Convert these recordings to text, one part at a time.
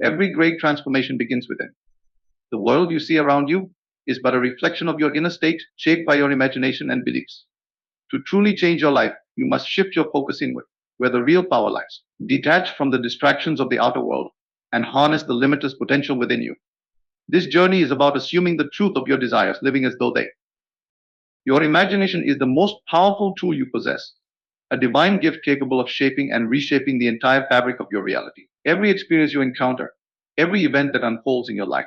Every great transformation begins within. The world you see around you is but a reflection of your inner state, shaped by your imagination and beliefs. To truly change your life, you must shift your focus inward, where the real power lies. Detach from the distractions of the outer world and harness the limitless potential within you. This journey is about assuming the truth of your desires, living as though they. Your imagination is the most powerful tool you possess, a divine gift capable of shaping and reshaping the entire fabric of your reality. Every experience you encounter, every event that unfolds in your life,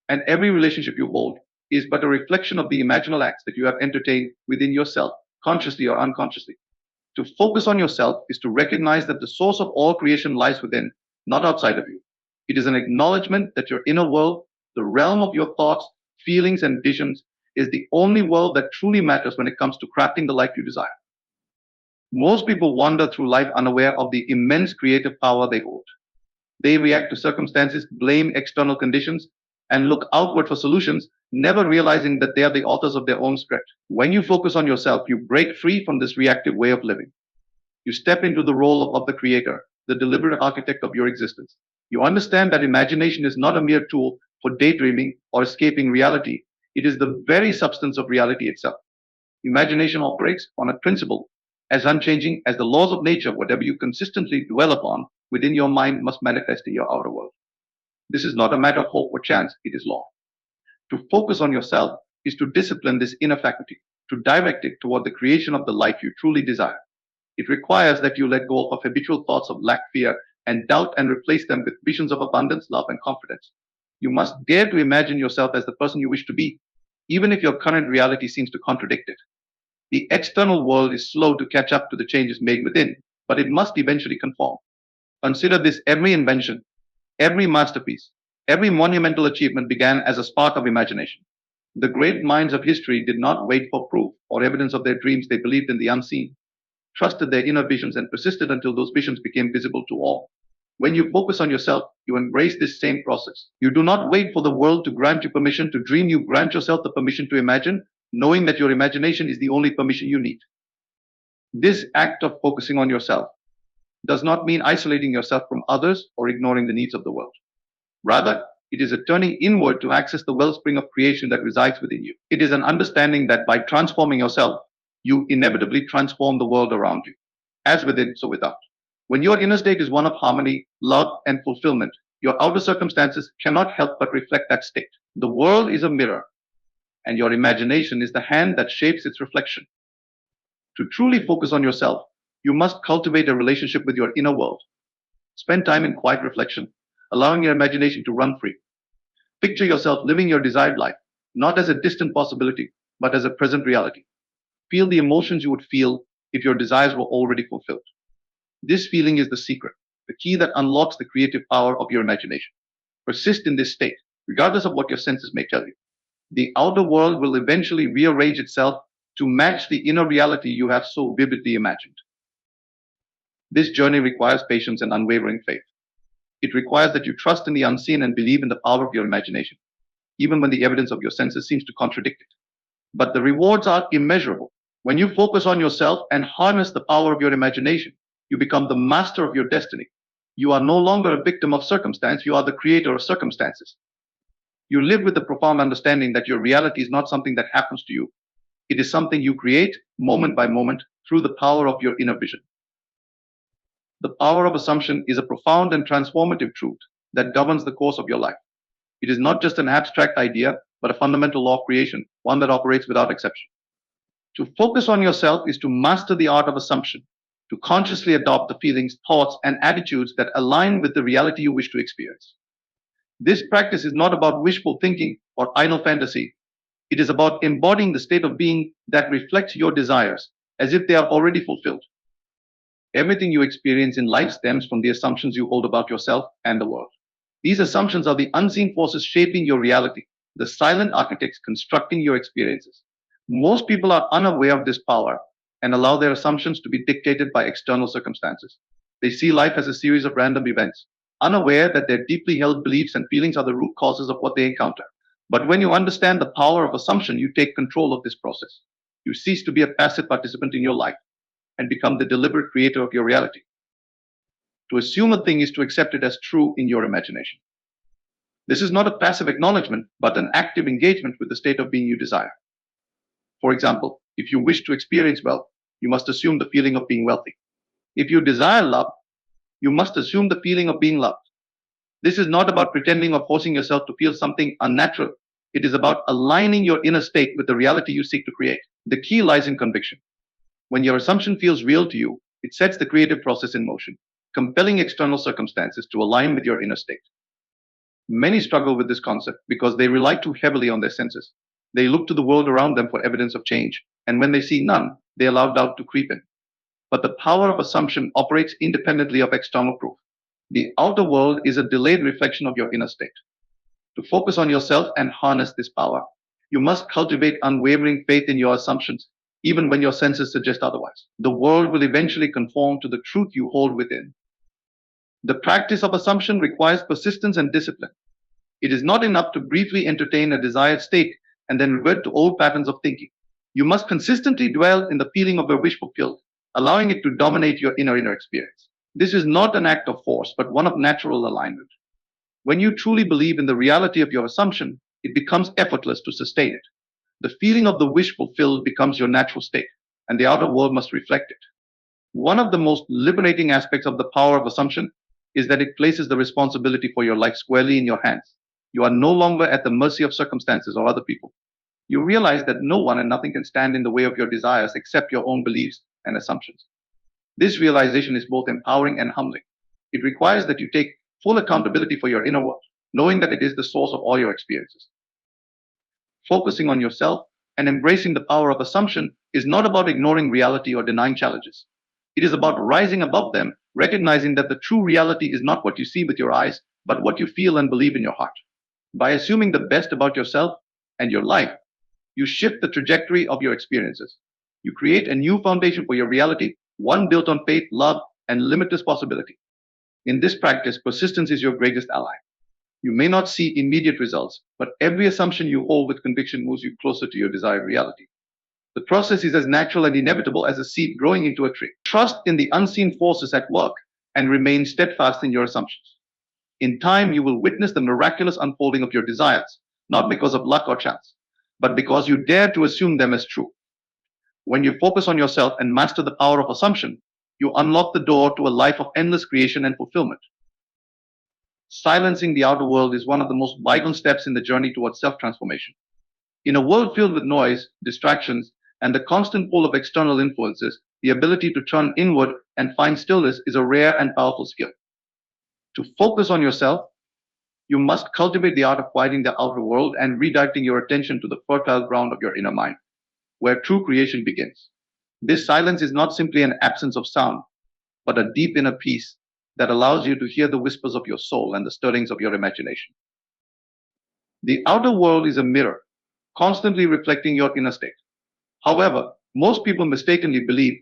and every relationship you hold is but a reflection of the imaginal acts that you have entertained within yourself, consciously or unconsciously. To focus on yourself is to recognize that the source of all creation lies within, not outside of you. It is an acknowledgement that your inner world, the realm of your thoughts, feelings, and visions, is the only world that truly matters when it comes to crafting the life you desire. Most people wander through life unaware of the immense creative power they hold. They react to circumstances, blame external conditions, and look outward for solutions, never realizing that they are the authors of their own script. When you focus on yourself, you break free from this reactive way of living. You step into the role of the creator, the deliberate architect of your existence. You understand that imagination is not a mere tool for daydreaming or escaping reality. It is the very substance of reality itself. Imagination operates on a principle as unchanging as the laws of nature. Whatever you consistently dwell upon within your mind must manifest in your outer world. This is not a matter of hope or chance, it is law. To focus on yourself is to discipline this inner faculty, to direct it toward the creation of the life you truly desire. It requires that you let go of habitual thoughts of lack, fear, and doubt and replace them with visions of abundance, love, and confidence. You must dare to imagine yourself as the person you wish to be, even if your current reality seems to contradict it. The external world is slow to catch up to the changes made within, but it must eventually conform. Consider this: every invention, every masterpiece, every monumental achievement began as a spark of imagination. The great minds of history did not wait for proof or evidence of their dreams. They believed in the unseen, trusted their inner visions, and persisted until those visions became visible to all. When you focus on yourself, you embrace this same process. You do not wait for the world to grant you permission to dream, you grant yourself the permission to imagine, knowing that your imagination is the only permission you need. This act of focusing on yourself does not mean isolating yourself from others or ignoring the needs of the world. Rather, it is a turning inward to access the wellspring of creation that resides within you. It is an understanding that by transforming yourself, you inevitably transform the world around you, as within, so without. When your inner state is one of harmony, love, and fulfillment, your outer circumstances cannot help but reflect that state. The world is a mirror, and your imagination is the hand that shapes its reflection. To truly focus on yourself, you must cultivate a relationship with your inner world. Spend time in quiet reflection, allowing your imagination to run free. Picture yourself living your desired life, not as a distant possibility, but as a present reality. Feel the emotions you would feel if your desires were already fulfilled. This feeling is the secret, the key that unlocks the creative power of your imagination. Persist in this state, regardless of what your senses may tell you. The outer world will eventually rearrange itself to match the inner reality you have so vividly imagined. This journey requires patience and unwavering faith. It requires that you trust in the unseen and believe in the power of your imagination, even when the evidence of your senses seems to contradict it. But the rewards are immeasurable. When you focus on yourself and harness the power of your imagination, you become the master of your destiny. You are no longer a victim of circumstance, you are the creator of circumstances. You live with the profound understanding that your reality is not something that happens to you. It is something you create moment by moment through the power of your inner vision. The power of assumption is a profound and transformative truth that governs the course of your life. It is not just an abstract idea, but a fundamental law of creation, one that operates without exception. To focus on yourself is to master the art of assumption, to consciously adopt the feelings, thoughts, and attitudes that align with the reality you wish to experience. This practice is not about wishful thinking or idle fantasy. It is about embodying the state of being that reflects your desires as if they are already fulfilled. Everything you experience in life stems from the assumptions you hold about yourself and the world. These assumptions are the unseen forces shaping your reality, the silent architects constructing your experiences. Most people are unaware of this power and allow their assumptions to be dictated by external circumstances. They see life as a series of random events, unaware that their deeply held beliefs and feelings are the root causes of what they encounter. But when you understand the power of assumption, you take control of this process. You cease to be a passive participant in your life and become the deliberate creator of your reality. To assume a thing is to accept it as true in your imagination. This is not a passive acknowledgement, but an active engagement with the state of being you desire. For example, if you wish to experience wealth, you must assume the feeling of being wealthy. If you desire love, you must assume the feeling of being loved. This is not about pretending or forcing yourself to feel something unnatural. It is about aligning your inner state with the reality you seek to create. The key lies in conviction. When your assumption feels real to you, it sets the creative process in motion, compelling external circumstances to align with your inner state. Many struggle with this concept because they rely too heavily on their senses. They look to the world around them for evidence of change, and when they see none, they allow doubt to creep in. But the power of assumption operates independently of external proof. The outer world is a delayed reflection of your inner state. To focus on yourself and harness this power, you must cultivate unwavering faith in your assumptions, even when your senses suggest otherwise. The world will eventually conform to the truth you hold within. The practice of assumption requires persistence and discipline. It is not enough to briefly entertain a desired state and then revert to old patterns of thinking. You must consistently dwell in the feeling of a wish fulfilled, allowing it to dominate your inner experience. This is not an act of force, but one of natural alignment. When you truly believe in the reality of your assumption, it becomes effortless to sustain it. The feeling of the wish fulfilled becomes your natural state, and the outer world must reflect it. One of the most liberating aspects of the power of assumption is that it places the responsibility for your life squarely in your hands. You are no longer at the mercy of circumstances or other people. You realize that no one and nothing can stand in the way of your desires except your own beliefs and assumptions. This realization is both empowering and humbling. It requires that you take full accountability for your inner world, knowing that it is the source of all your experiences. Focusing on yourself and embracing the power of assumption is not about ignoring reality or denying challenges. It is about rising above them, recognizing that the true reality is not what you see with your eyes, but what you feel and believe in your heart. By assuming the best about yourself and your life, you shift the trajectory of your experiences. You create a new foundation for your reality, one built on faith, love, and limitless possibility. In this practice, persistence is your greatest ally. You may not see immediate results, but every assumption you hold with conviction moves you closer to your desired reality. The process is as natural and inevitable as a seed growing into a tree. Trust in the unseen forces at work and remain steadfast in your assumptions. In time, you will witness the miraculous unfolding of your desires, not because of luck or chance, but because you dare to assume them as true. When you focus on yourself and master the power of assumption, you unlock the door to a life of endless creation and fulfillment. Silencing the outer world is one of the most vital steps in the journey towards self-transformation. In a world filled with noise, distractions, and the constant pull of external influences, the ability to turn inward and find stillness is a rare and powerful skill. To focus on yourself, you must cultivate the art of quieting the outer world and redirecting your attention to the fertile ground of your inner mind, where true creation begins. This silence is not simply an absence of sound, but a deep inner peace that allows you to hear the whispers of your soul and the stirrings of your imagination. The outer world is a mirror, constantly reflecting your inner state. However, most people mistakenly believe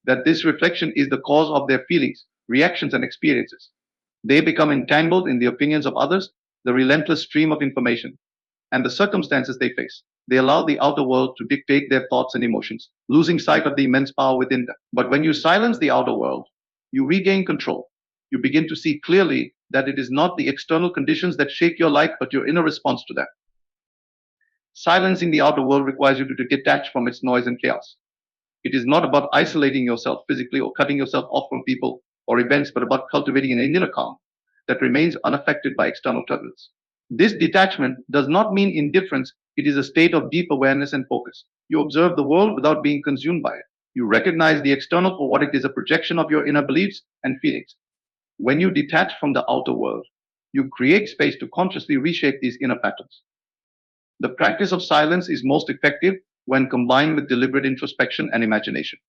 that this reflection is the cause of their feelings, reactions, and experiences. They become entangled in the opinions of others, the relentless stream of information, and the circumstances they face. They allow the outer world to dictate their thoughts and emotions, losing sight of the immense power within them. But when you silence the outer world, you regain control. You begin to see clearly that it is not the external conditions that shape your life, but your inner response to them. Silencing the outer world requires you to detach from its noise and chaos. It is not about isolating yourself physically or cutting yourself off from people or events, but about cultivating an inner calm that remains unaffected by external turbulence. This detachment does not mean indifference, it is a state of deep awareness and focus. You observe the world without being consumed by it. You recognize the external for what it is, a projection of your inner beliefs and feelings. When you detach from the outer world, you create space to consciously reshape these inner patterns. The practice of silence is most effective when combined with deliberate introspection and imagination.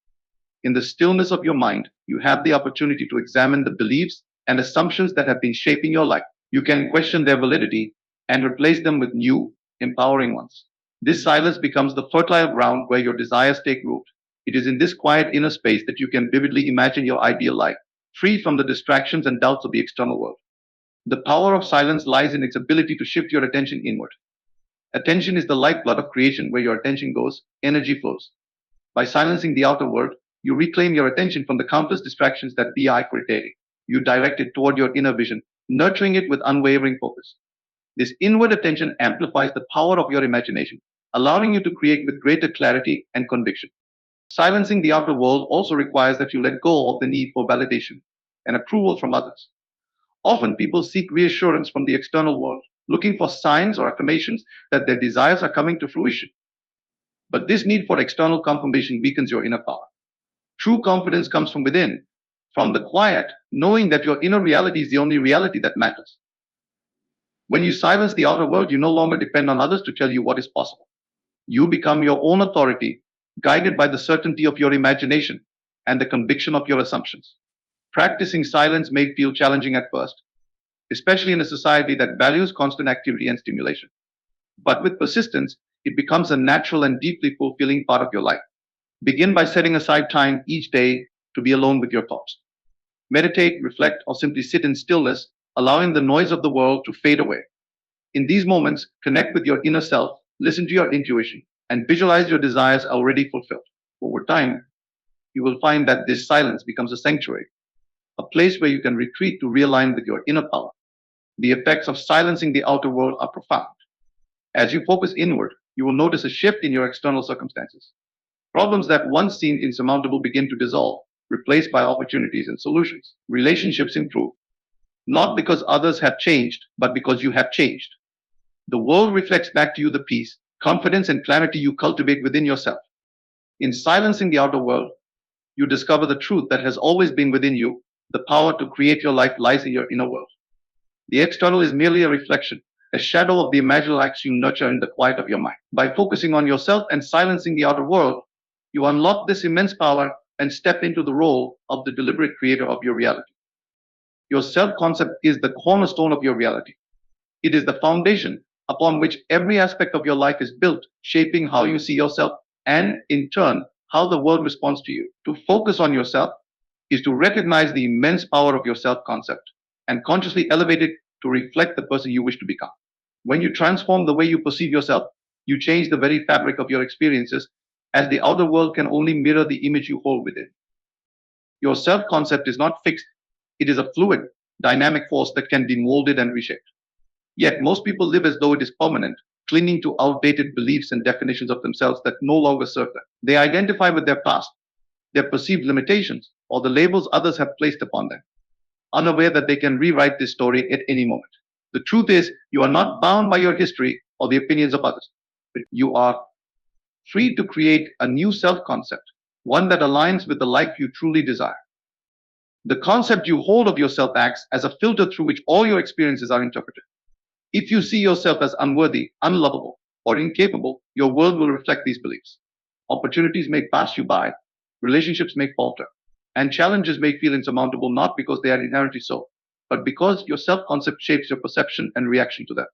In the stillness of your mind, you have the opportunity to examine the beliefs and assumptions that have been shaping your life. You can question their validity and replace them with new, empowering ones. This silence becomes the fertile ground where your desires take root. It is in this quiet inner space that you can vividly imagine your ideal life, free from the distractions and doubts of the external world. The power of silence lies in its ability to shift your attention inward. Attention is the lifeblood of creation. Where your attention goes, energy flows. By silencing the outer world, you reclaim your attention from the countless distractions that be creating. You direct it toward your inner vision, nurturing it with unwavering focus. This inward attention amplifies the power of your imagination, allowing you to create with greater clarity and conviction. Silencing the outer world also requires that you let go of the need for validation and approval from others. Often people seek reassurance from the external world, looking for signs or affirmations that their desires are coming to fruition. But this need for external confirmation weakens your inner power. True confidence comes from within, from the quiet, knowing that your inner reality is the only reality that matters. When you silence the outer world, you no longer depend on others to tell you what is possible. You become your own authority, guided by the certainty of your imagination and the conviction of your assumptions. Practicing silence may feel challenging at first, especially in a society that values constant activity and stimulation. But with persistence, it becomes a natural and deeply fulfilling part of your life. Begin by setting aside time each day to be alone with your thoughts. Meditate, reflect, or simply sit in stillness, allowing the noise of the world to fade away. In these moments, connect with your inner self, listen to your intuition, and visualize your desires already fulfilled. Over time, you will find that this silence becomes a sanctuary, a place where you can retreat to realign with your inner power. The effects of silencing the outer world are profound. As you focus inward, you will notice a shift in your external circumstances. Problems that once seemed insurmountable begin to dissolve, replaced by opportunities and solutions. Relationships improve, not because others have changed, but because you have changed. The world reflects back to you the peace, confidence, and clarity you cultivate within yourself. In silencing the outer world, you discover the truth that has always been within you. The power to create your life lies in your inner world. The external is merely a reflection, a shadow of the imaginal acts you nurture in the quiet of your mind. By focusing on yourself and silencing the outer world, you unlock this immense power and step into the role of the deliberate creator of your reality. Your self concept is the cornerstone of your reality. It is the foundation upon which every aspect of your life is built, shaping how you see yourself and, in turn, how the world responds to you. To focus on yourself is to recognize the immense power of your self concept and consciously elevate it to reflect the person you wish to become. When you transform the way you perceive yourself, you change the very fabric of your experiences, as the outer world can only mirror the image you hold within. Your self concept is not fixed, it is a fluid, dynamic force that can be molded and reshaped. Yet most people live as though it is permanent, clinging to outdated beliefs and definitions of themselves that no longer serve them. They identify with their past, their perceived limitations, or the labels others have placed upon them, unaware that they can rewrite this story at any moment. The truth is, you are not bound by your history or the opinions of others, but you are free to create a new self concept, one that aligns with the life you truly desire. The concept you hold of yourself acts as a filter through which all your experiences are interpreted. If you see yourself as unworthy, unlovable, or incapable, your world will reflect these beliefs. Opportunities may pass you by, relationships may falter, and challenges may feel insurmountable not because they are inherently so, but because your self concept shapes your perception and reaction to them.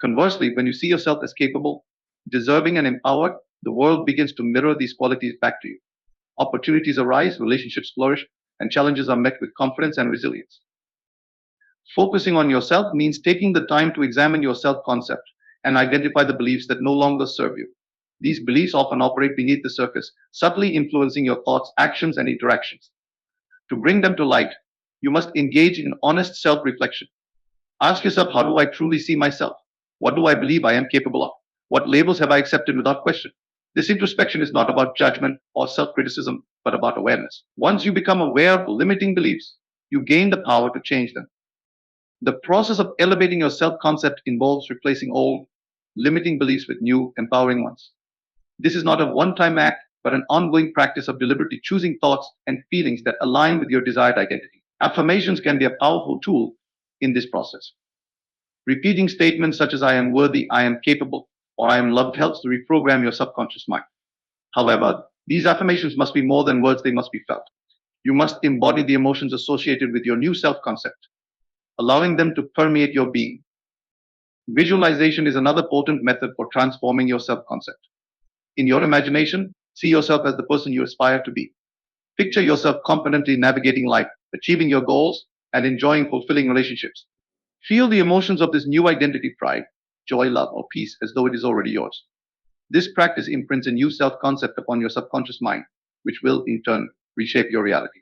Conversely, when you see yourself as capable, deserving, and empowered, the world begins to mirror these qualities back to you. Opportunities arise, relationships flourish, and challenges are met with confidence and resilience. Focusing on yourself means taking the time to examine your self concept and identify the beliefs that no longer serve you. These beliefs often operate beneath the surface, subtly influencing your thoughts, actions, and interactions. To bring them to light, you must engage in honest self reflection. Ask yourself, how do I truly see myself? What do I believe I am capable of? What labels have I accepted without question? This introspection is not about judgment or self criticism, but about awareness. Once you become aware of limiting beliefs, you gain the power to change them. The process of elevating your self concept involves replacing old, limiting beliefs with new, empowering ones. This is not a one time act, but an ongoing practice of deliberately choosing thoughts and feelings that align with your desired identity. Affirmations can be a powerful tool in this process. Repeating statements such as I am worthy, I am capable, or I am loved helps to reprogram your subconscious mind. However, these affirmations must be more than words, they must be felt. You must embody the emotions associated with your new self concept, allowing them to permeate your being. Visualization is another potent method for transforming your self concept. In your imagination, see yourself as the person you aspire to be. Picture yourself confidently navigating life, achieving your goals, and enjoying fulfilling relationships. Feel the emotions of this new identity: pride, joy, love, or peace as though it is already yours. This practice imprints a new self concept upon your subconscious mind, which will in turn reshape your reality.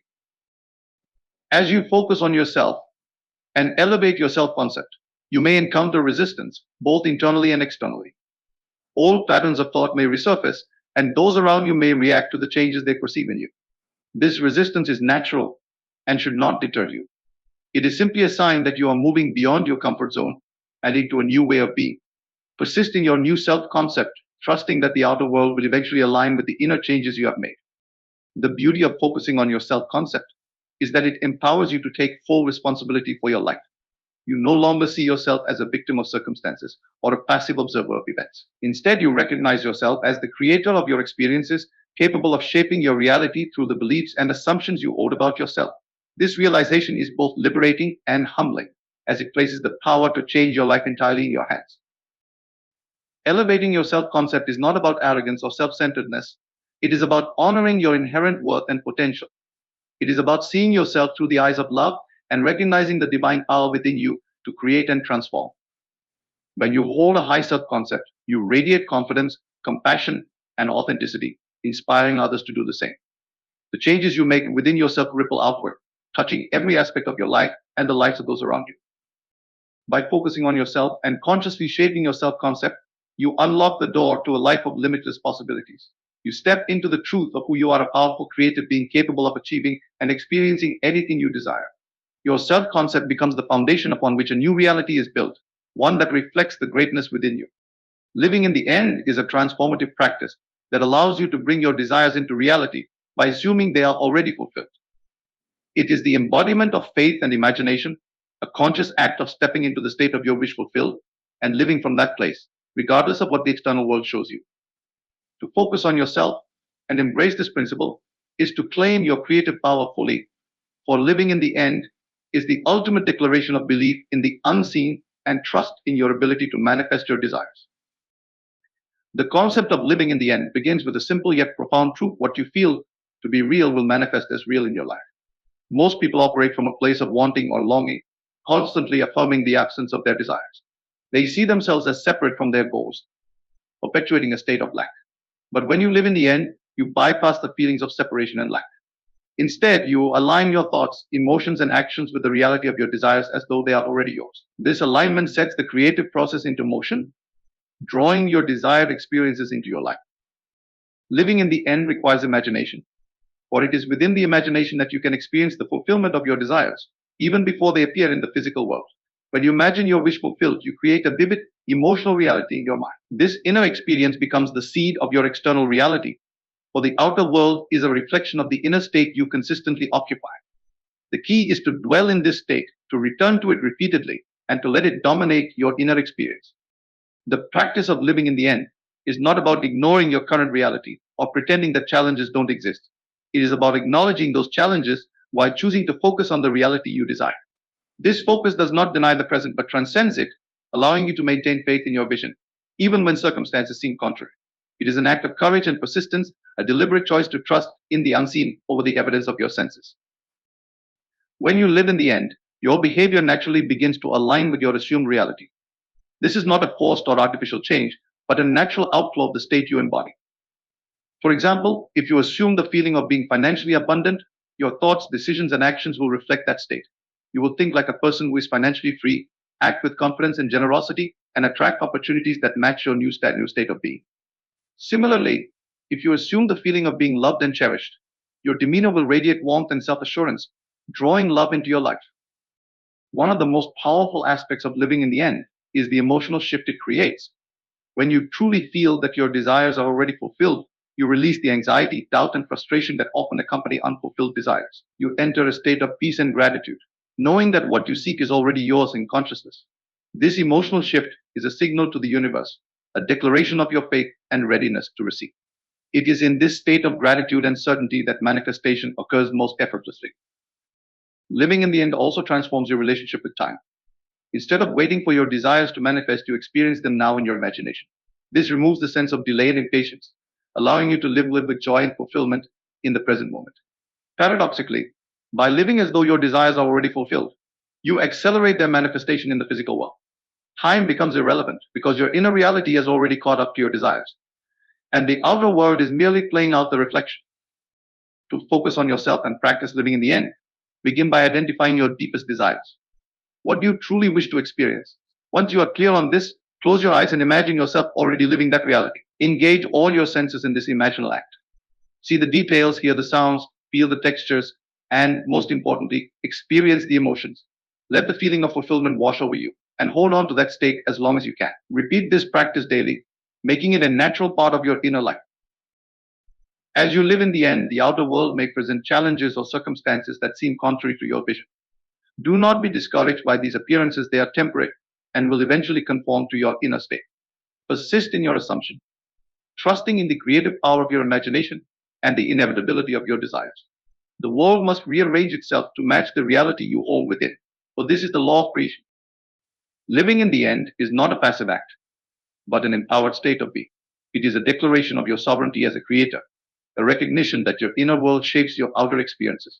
As you focus on yourself and elevate your self concept, you may encounter resistance, both internally and externally. Old patterns of thought may resurface, and those around you may react to the changes they perceive in you. This resistance is natural and should not deter you. It is simply a sign that you are moving beyond your comfort zone and into a new way of being. Persist in your new self concept, trusting that the outer world will eventually align with the inner changes you have made. The beauty of focusing on your self concept is that it empowers you to take full responsibility for your life. You no longer see yourself as a victim of circumstances or a passive observer of events. Instead, you recognize yourself as the creator of your experiences, capable of shaping your reality through the beliefs and assumptions you hold about yourself. This realization is both liberating and humbling, as it places the power to change your life entirely in your hands. Elevating your self concept is not about arrogance or self centeredness, it is about honoring your inherent worth and potential. It is about seeing yourself through the eyes of love and recognizing the divine power within you to create and transform. When you hold a high self concept, you radiate confidence, compassion, and authenticity, inspiring others to do the same. The changes you make within yourself ripple outward, touching every aspect of your life and the lives of those around you. By focusing on yourself and consciously shaping your self concept, you unlock the door to a life of limitless possibilities. You step into the truth of who you are, a powerful creative being capable of achieving and experiencing anything you desire. Your self concept becomes the foundation upon which a new reality is built, one that reflects the greatness within you. Living in the end is a transformative practice that allows you to bring your desires into reality by assuming they are already fulfilled. It is the embodiment of faith and imagination, a conscious act of stepping into the state of your wish fulfilled and living from that place, regardless of what the external world shows you. To focus on yourself and embrace this principle is to claim your creative power fully, for living in the end is the ultimate declaration of belief in the unseen and trust in your ability to manifest your desires. The concept of living in the end begins with a simple yet profound truth: what you feel to be real will manifest as real in your life. Most people operate from a place of wanting or longing, constantly affirming the absence of their desires. They see themselves as separate from their goals, perpetuating a state of lack. But when you live in the end, you bypass the feelings of separation and lack. Instead, you align your thoughts, emotions, and actions with the reality of your desires as though they are already yours. This alignment sets the creative process into motion, drawing your desired experiences into your life. Living in the end requires imagination, for it is within the imagination that you can experience the fulfillment of your desires, even before they appear in the physical world. When you imagine your wish fulfilled, you create a vivid, emotional reality in your mind. This inner experience becomes the seed of your external reality, for the outer world is a reflection of the inner state you consistently occupy. The key is to dwell in this state, to return to it repeatedly, and to let it dominate your inner experience. The practice of living in the end is not about ignoring your current reality or pretending that challenges don't exist. It is about acknowledging those challenges while choosing to focus on the reality you desire. This focus does not deny the present but transcends it, allowing you to maintain faith in your vision, even when circumstances seem contrary. It is an act of courage and persistence, a deliberate choice to trust in the unseen over the evidence of your senses. When you live in the end, your behavior naturally begins to align with your assumed reality. This is not a forced or artificial change, but a natural outflow of the state you embody. For example, if you assume the feeling of being financially abundant, your thoughts, decisions, and actions will reflect that state. You will think like a person who is financially free, act with confidence and generosity, and attract opportunities that match your new state of being. Similarly, if you assume the feeling of being loved and cherished, your demeanor will radiate warmth and self assurance, drawing love into your life. One of the most powerful aspects of living in the end is the emotional shift it creates. When you truly feel that your desires are already fulfilled, you release the anxiety, doubt, and frustration that often accompany unfulfilled desires. You enter a state of peace and gratitude, knowing that what you seek is already yours in consciousness. This emotional shift is a signal to the universe, a declaration of your faith and readiness to receive. It is in this state of gratitude and certainty that manifestation occurs most effortlessly. Living in the end also transforms your relationship with time. Instead of waiting for your desires to manifest, you experience them now in your imagination. This removes the sense of delay and impatience, allowing you to live with joy and fulfillment in the present moment. Paradoxically, by living as though your desires are already fulfilled, you accelerate their manifestation in the physical world. Time becomes irrelevant because your inner reality has already caught up to your desires, and the outer world is merely playing out the reflection. To focus on yourself and practice living in the end Begin by identifying your deepest desires. What do you truly wish to experience? Once you are clear on this, close your eyes and imagine yourself already living that reality. Engage all your senses in this imaginal act. See the details, hear the sounds, feel the textures, and most importantly, experience the emotions. Let the feeling of fulfillment wash over you and hold on to that state as long as you can. Repeat this practice daily, making it a natural part of your inner life. As you live in the end, the outer world may present challenges or circumstances that seem contrary to your vision. Do not be discouraged by these appearances, they are temporary and will eventually conform to your inner state. Persist in your assumption, trusting in the creative power of your imagination and the inevitability of your desires. The world must rearrange itself to match the reality you hold within, for this is the law of creation. Living in the end is not a passive act, but an empowered state of being. It is a declaration of your sovereignty as a creator, a recognition that your inner world shapes your outer experiences.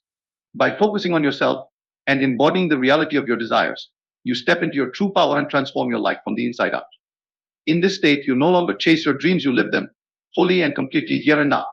By focusing on yourself and embodying the reality of your desires, you step into your true power and transform your life from the inside out. In this state, you no longer chase your dreams, you live them fully and completely here and now.